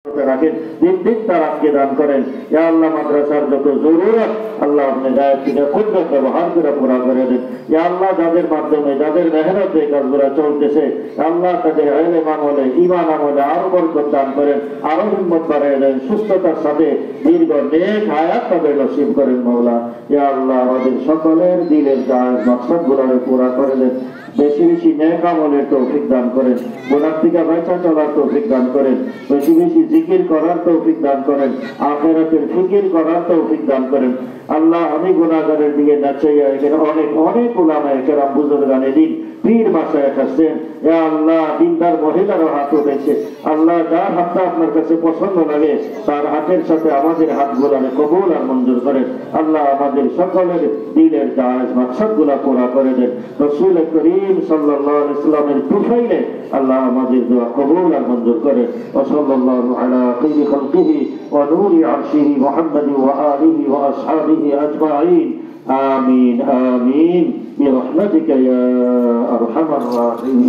রাখেন, দিন দিন তার আজকে দান করেন। ইয়া আল্লাহ মাদ্রাসার যত জরুরত আল্লাহ আপনি গায়ের থেকে ক্ষুদ্র ব্যবহার করে পুরা করে দেন। ইয়া আল্লাহ যাদের মাধ্যমে যাদের মেহনতে কাজগুলো চলতেছে আল্লাহ তাদের ইলম আমলে ঈমান আমলে আরো বরকত দান করেন, আরো হিম্মত বাড়িয়ে দেন, সুস্থতার সাথে দীর্ঘ নেক হায়াত তাদের নসিব করেন মাওলা। ইয়া আল্লাহ আমাদের সকলের দিলের জায়েজ মাকসাদগুলো পুরা করে দেন, বেশি বেশি নেক আমলের তৌফিক দান করেন, গুনাহ থেকে বাঁচা চলার তৌফিক দান করেন, বেশি বেশি জিকির করার তৌফিক দান করেন, আখিরাতের ফিকির করার তৌফিক দান করেন। আল্লাহ আমি গুনাহগারের দিকে নাচাইয়া এখানে অনেক অনেক উলামায়ে কেরাম বুজুর্গানে দিন পীর মাশায়েখ আছেন। ইয়া আল্লাহ দিনদার মহিলারও হাত উঠেছে, আল্লাহ যার হাতটা আপনার কাছে পছন্দ লাগে তার হাতের সাথে আমাদের হাতগুলাকে কবুল আর মঞ্জুর করেন। আল্লাহ আমাদের সকলের দিলের জায়েজ মাকসাদগুলো পুরা করে দেন। রাসূল করিম সাল্লাল্লাহু আলাইহি ওয়াসাল্লামের তুফাইলে আল্লাহ আমাদের দোয়া কবুল আর মঞ্জুর করেন। ওয়া সাল্লাল্লাহু আলা খায়রি খালকিহি ওয়া নূরি আরশিহি মুহাম্মাদিন ওয়া আলিহি ওয়া আসহাবিহি আজমাইন। আমিন আমিন বিরহমাতিকা ইয়া আরহামার রাহিমিন।